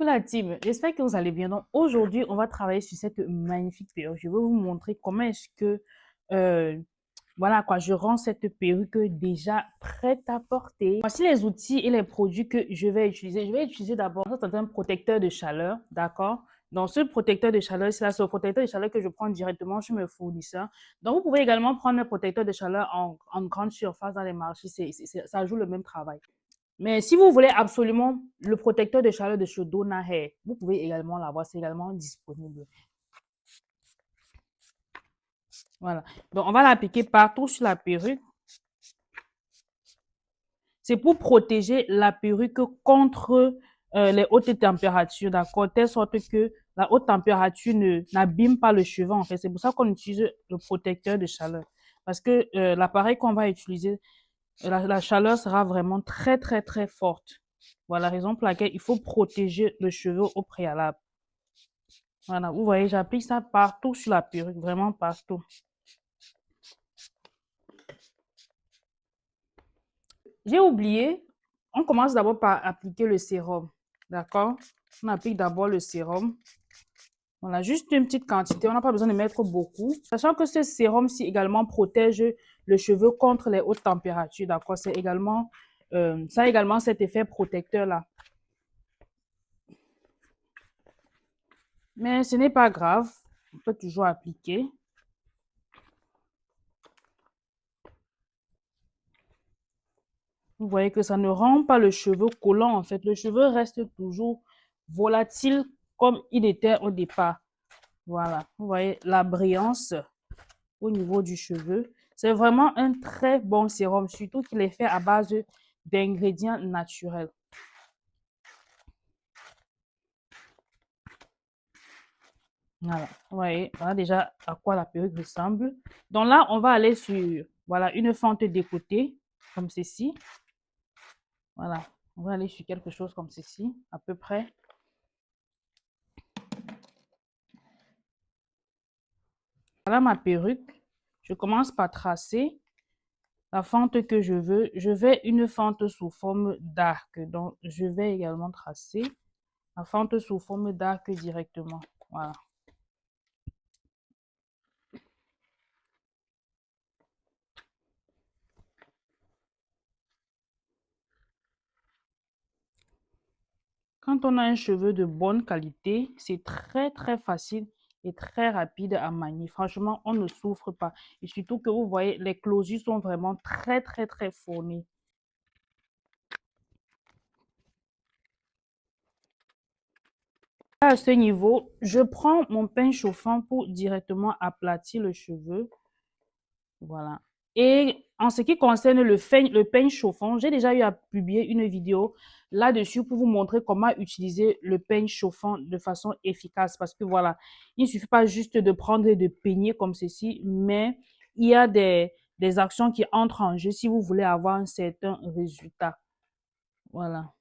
La team, j'espère que vous allez bien. Donc aujourd'hui, on va travailler sur cette magnifique perruque. Je vais vous montrer comment est-ce que, euh, voilà quoi, je rends cette perruque déjà prête à porter. Voici les outils et les produits que je vais utiliser. Je vais utiliser d'abord un protecteur de chaleur, d'accord? Donc ce protecteur de chaleur, c'est le protecteur de chaleur que je prends directement chez mes fournisseurs. Donc vous pouvez également prendre un protecteur de chaleur en grande surface dans les marchés. Ça joue le même travail. Mais si vous voulez absolument le protecteur de chaleur de chez Donna Hair, vous pouvez également l'avoir, c'est également disponible. Voilà. Donc, on va l'appliquer partout sur la perruque. C'est pour protéger la perruque contre les hautes températures, d'accord? Telle sorte que la haute température n'abîme pas le cheveu, en fait. C'est pour ça qu'on utilise le protecteur de chaleur. Parce que l'appareil qu'on va utiliser, la chaleur sera vraiment très, très, très forte. Voilà la raison pour laquelle il faut protéger le cheveu au préalable. Voilà, vous voyez, j'applique ça partout sur la perruque, vraiment partout. J'ai oublié, on commence d'abord par appliquer le sérum, d'accord? On applique d'abord le sérum. Voilà, juste une petite quantité, on n'a pas besoin de mettre beaucoup. Sachant que ce sérum-ci également protège le cheveu contre les hautes températures, d'accord? Ça a également cet effet protecteur-là. Mais ce n'est pas grave, on peut toujours appliquer. Vous voyez que ça ne rend pas le cheveu collant, en fait. Le cheveu reste toujours volatile comme il était au départ. Voilà, vous voyez la brillance au niveau du cheveu. C'est vraiment un très bon sérum, surtout qu'il est fait à base d'ingrédients naturels. Voilà, vous voyez, voilà déjà à quoi la perruque ressemble. Donc là, on va aller sur, voilà, une fente découpée, comme ceci. Voilà, on va aller sur quelque chose comme ceci, à peu près. Voilà ma perruque. Je commence par tracer la fente que je veux. Je vais une fente sous forme d'arc. Donc, je vais également tracer la fente sous forme d'arc directement. Voilà. Quand on a un cheveu de bonne qualité, c'est très, très facile et très rapide à manier. Franchement, on ne souffre pas. Et surtout que vous voyez, les closures sont vraiment très, très, très fournies. À ce niveau, je prends mon pain chauffant pour directement aplatir le cheveu. Voilà. Et en ce qui concerne le peigne chauffant, j'ai déjà eu à publier une vidéo là-dessus pour vous montrer comment utiliser le peigne chauffant de façon efficace. Parce que voilà, il ne suffit pas juste de prendre et de peigner comme ceci, mais il y a des actions qui entrent en jeu si vous voulez avoir un certain résultat. Voilà.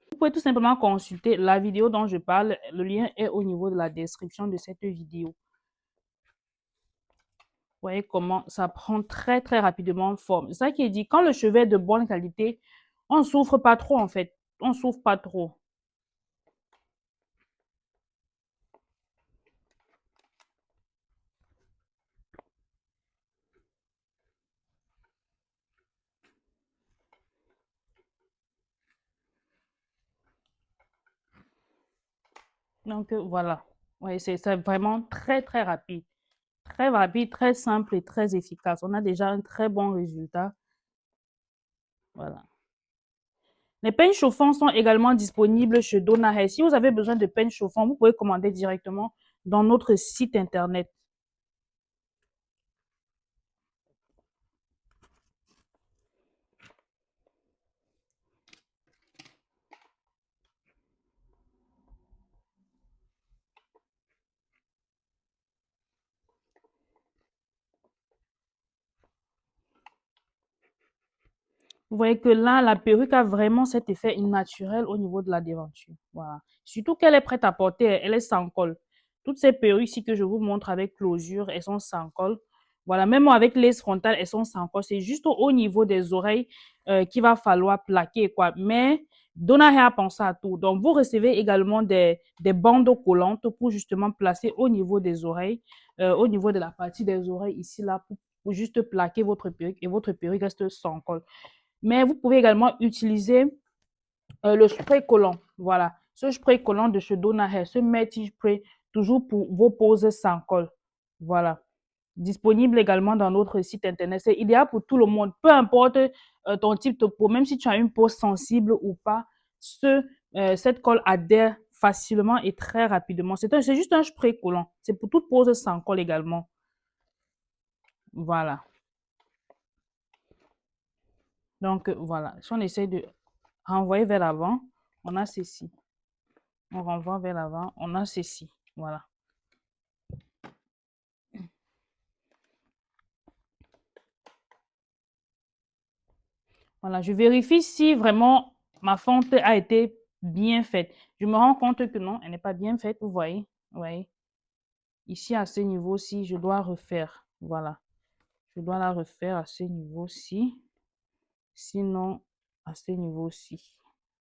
Vous pouvez tout simplement consulter la vidéo dont je parle. Le lien est au niveau de la description de cette vidéo. Vous voyez comment ça prend très, très rapidement forme. C'est ça qui est dit. Quand le cheveu est de bonne qualité, on ne souffre pas trop, en fait. On ne souffre pas trop. Donc, voilà. Oui, c'est vraiment très, très rapide. Très rapide, très simple et très efficace. On a déjà un très bon résultat. Voilà. Les peignes chauffants sont également disponibles chez Donna Hair. Si vous avez besoin de peignes chauffants, vous pouvez commander directement dans notre site internet. Vous voyez que là, la perruque a vraiment cet effet naturel au niveau de la déventure. Voilà. Surtout qu'elle est prête à porter, elle est sans colle. Toutes ces perruques ici que je vous montre avec closure, elles sont sans colle. Voilà, même avec les frontales, elles sont sans colle. C'est juste au niveau des oreilles qu'il va falloir plaquer, quoi. Mais Donna Hair pense à tout. Donc, vous recevez également des bandes collantes pour justement placer au niveau des oreilles, au niveau de la partie des oreilles ici, là, pour juste plaquer votre perruque et votre perruque reste sans colle. Mais vous pouvez également utiliser le spray collant. Voilà, ce spray collant de chez Donna Hair, ce Matty Spray, toujours pour vos poses sans colle. Voilà. Disponible également dans notre site internet. C'est idéal pour tout le monde, peu importe ton type de peau, même si tu as une peau sensible ou pas, cette colle adhère facilement et très rapidement. C'est juste un spray collant. C'est pour toute pose sans colle également. Voilà. Donc, voilà. Si on essaie de renvoyer vers l'avant, on a ceci. On renvoie vers l'avant, on a ceci. Voilà. Voilà, je vérifie si vraiment ma fente a été bien faite. Je me rends compte que non, elle n'est pas bien faite, vous voyez. Vous voyez. Ici, à ce niveau-ci, je dois refaire. Voilà. Je dois la refaire à ce niveau-ci. Sinon, à ce niveau-ci.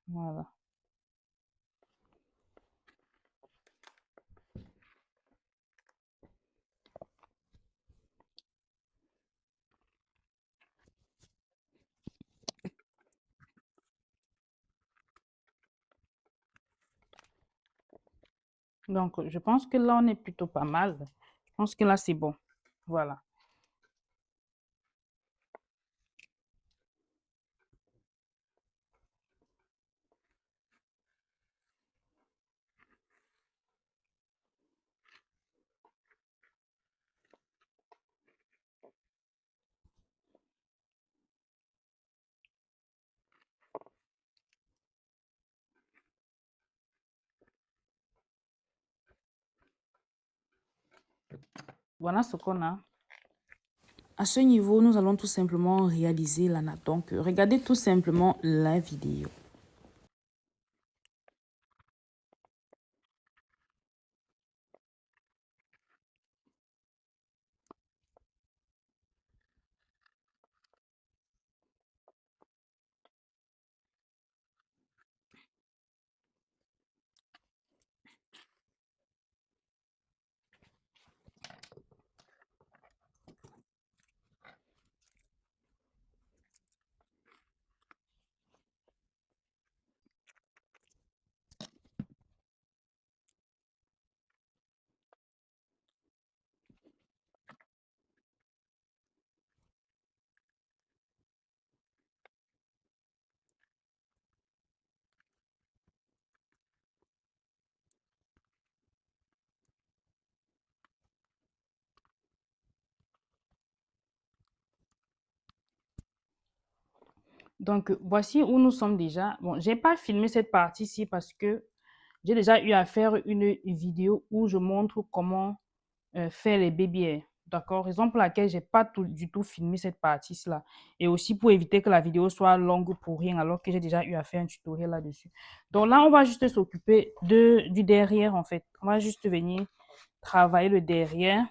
Voilà. Donc, je pense que là, on est plutôt pas mal. Je pense que là, c'est bon. Voilà. Voilà ce qu'on a. À ce niveau, nous allons tout simplement réaliser la nappe. Donc, regardez tout simplement la vidéo. Donc, voici où nous sommes déjà. Bon, j'ai pas filmé cette partie-ci parce que j'ai déjà eu à faire une vidéo où je montre comment faire les baby hairs. D'accord? Raison pour laquelle j'ai pas du tout filmé cette partie-là. Et aussi pour éviter que la vidéo soit longue pour rien, alors que j'ai déjà eu à faire un tutoriel là-dessus. Donc là, on va juste s'occuper du derrière, en fait. On va juste venir travailler le derrière.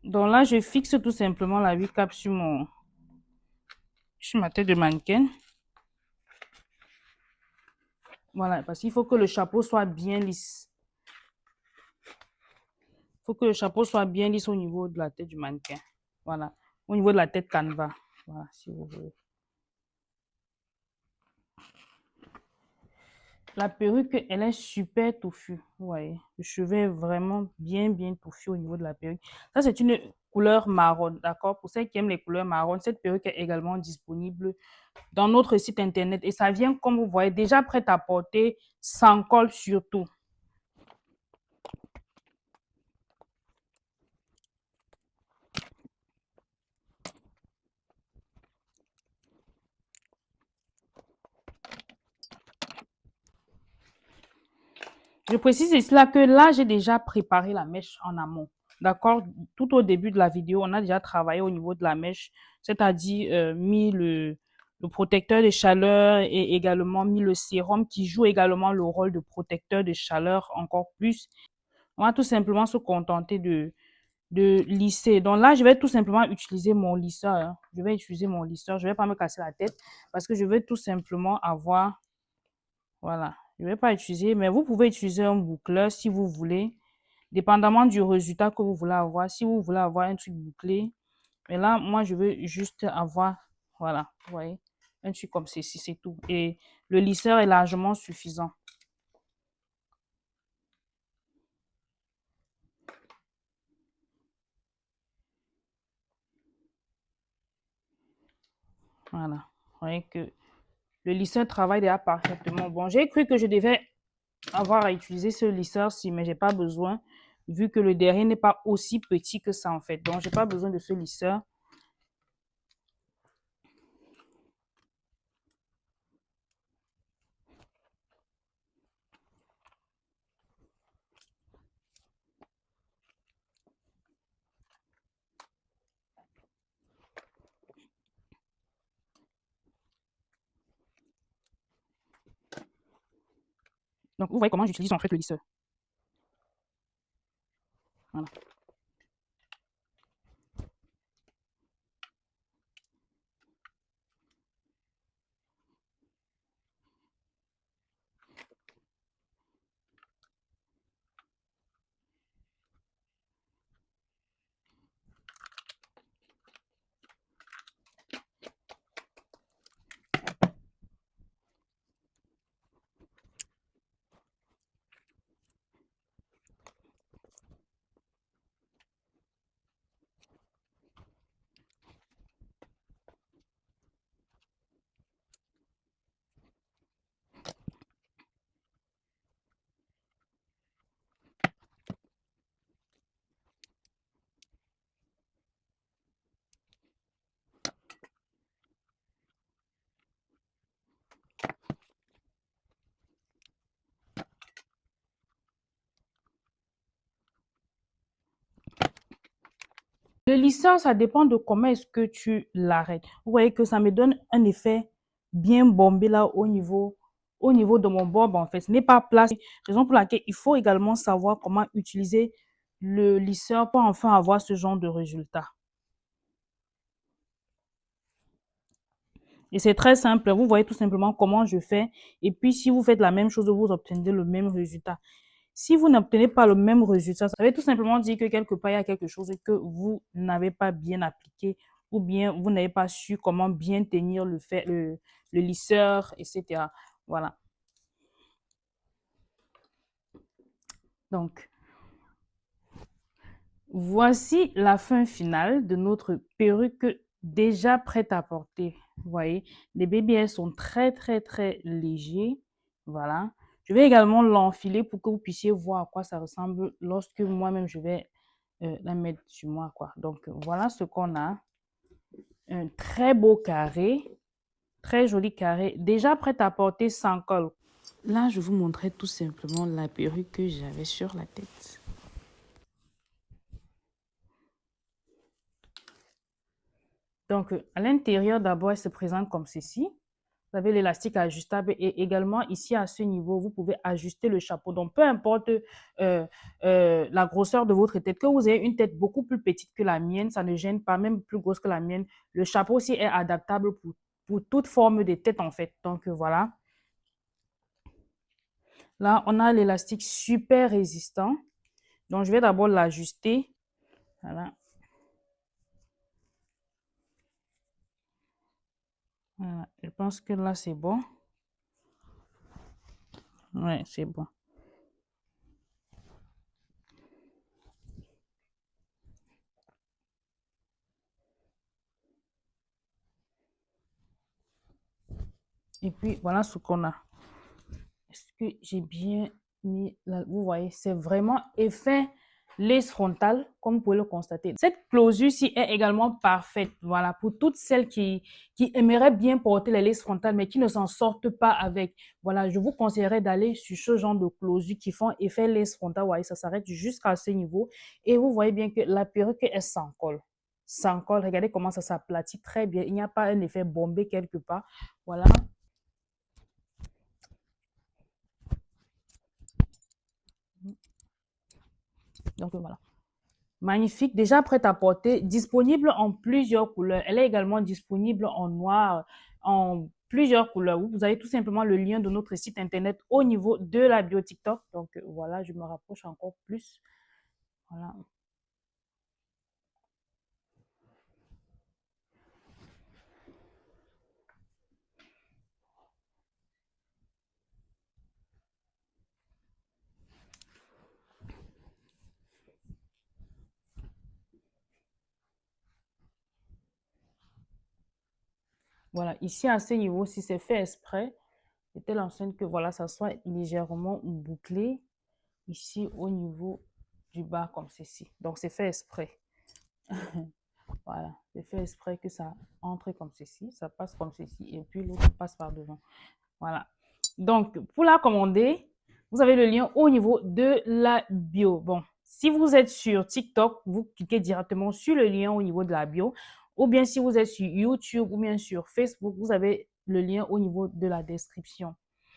Donc là, je fixe tout simplement la 8 cap sur ma tête de mannequin. Voilà, parce qu'il faut que le chapeau soit bien lisse. Il faut que le chapeau soit bien lisse au niveau de la tête du mannequin. Voilà, au niveau de la tête canevas. Voilà, si vous voulez. La perruque, elle est super touffue. Vous voyez, le cheveu est vraiment bien touffu au niveau de la perruque. Ça, c'est une couleur marron, d'accord? Pour ceux qui aiment les couleurs marron, cette perruque est également disponible dans notre site internet. Et ça vient, comme vous voyez, déjà prête à porter, sans colle surtout. Je précise cela que là, j'ai déjà préparé la mèche en amont. D'accord? Tout au début de la vidéo, on a déjà travaillé au niveau de la mèche, c'est-à-dire mis le protecteur de chaleur et également mis le sérum qui joue également le rôle de protecteur de chaleur encore plus. On va tout simplement se contenter de lisser. Donc là, je vais tout simplement utiliser mon lisseur, hein. Je vais utiliser mon lisseur. Je ne vais pas me casser la tête parce que je veux tout simplement avoir, voilà. Je ne vais pas utiliser, mais vous pouvez utiliser un boucleur si vous voulez, dépendamment du résultat que vous voulez avoir. Si vous voulez avoir un truc bouclé, mais là, moi, je veux juste avoir, voilà, vous voyez, un truc comme ceci, c'est tout. Et le lisseur est largement suffisant. Voilà. Vous voyez que le lisseur travaille déjà parfaitement. Bon, j'ai cru que je devais avoir à utiliser ce lisseur-ci, mais j'ai pas besoin, vu que le derrière n'est pas aussi petit que ça, en fait. Donc, j'ai pas besoin de ce lisseur. Donc, vous voyez comment j'utilise en fait le lisseur. Voilà. Le lisseur, ça dépend de comment est-ce que tu l'arrêtes. Vous voyez que ça me donne un effet bien bombé là au niveau de mon bob en fait. Ce n'est pas placé. Raison pour laquelle il faut également savoir comment utiliser le lisseur pour enfin avoir ce genre de résultat. Et c'est très simple. Vous voyez tout simplement comment je fais. Et puis, si vous faites la même chose, vous obtenez le même résultat. Si vous n'obtenez pas le même résultat, ça veut tout simplement dire que quelque part, il y a quelque chose que vous n'avez pas bien appliqué ou bien vous n'avez pas su comment bien tenir le lisseur, etc. Voilà. Donc, voici la fin finale de notre perruque déjà prête à porter. Vous voyez, les BBS sont très, très, très légers. Voilà. Je vais également l'enfiler pour que vous puissiez voir à quoi ça ressemble lorsque moi-même je vais la mettre sur moi, quoi. Donc, voilà ce qu'on a. Un très beau carré, très joli carré, déjà prêt à porter sans col. Là, je vous montrais tout simplement la perruque que j'avais sur la tête. Donc, à l'intérieur, d'abord, elle se présente comme ceci. Vous avez l'élastique ajustable et également ici à ce niveau, vous pouvez ajuster le chapeau. Donc, peu importe la grosseur de votre tête, que vous ayez une tête beaucoup plus petite que la mienne, ça ne gêne pas, même plus grosse que la mienne. Le chapeau aussi est adaptable pour toute forme de tête en fait. Donc, voilà. Là, on a l'élastique super résistant. Donc, je vais d'abord l'ajuster. Voilà. Voilà. Je pense que là, c'est bon. Ouais, c'est bon. Et puis, voilà ce qu'on a. Est-ce que j'ai bien mis là? Vous voyez, c'est vraiment effet laisse frontale, comme vous pouvez le constater. Cette closure-ci est également parfaite, voilà, pour toutes celles qui aimeraient bien porter les laisses frontales, mais qui ne s'en sortent pas avec. Voilà, je vous conseillerais d'aller sur ce genre de closure qui font effet laisse frontale. Vous voyez, ça s'arrête jusqu'à ce niveau. Et vous voyez bien que la perruque est sans col. sans colle. Regardez comment ça s'aplatit très bien. Il n'y a pas un effet bombé quelque part. Voilà. Donc voilà. Magnifique, déjà prête à porter, disponible en plusieurs couleurs. Elle est également disponible en noir, en plusieurs couleurs. Vous avez tout simplement le lien de notre site internet au niveau de la bio TikTok. Donc voilà, je me rapproche encore plus. Voilà. Voilà, ici à ce niveau, si c'est fait exprès, c'était l'enceinte que voilà, ça soit légèrement bouclé ici au niveau du bas comme ceci. Donc c'est fait exprès. Voilà, c'est fait exprès que ça entre comme ceci, ça passe comme ceci et puis l'autre passe par devant. Voilà. Donc, pour la commander, vous avez le lien au niveau de la bio. Bon, si vous êtes sur TikTok, vous cliquez directement sur le lien au niveau de la bio. Ou bien si vous êtes sur YouTube ou bien sur Facebook, vous avez le lien au niveau de la description.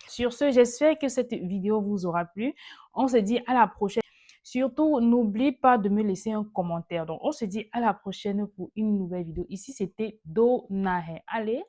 Sur ce, j'espère que cette vidéo vous aura plu. On se dit à la prochaine. Surtout, n'oublie pas de me laisser un commentaire. Donc, on se dit à la prochaine pour une nouvelle vidéo. Ici, c'était Donahe. Allez.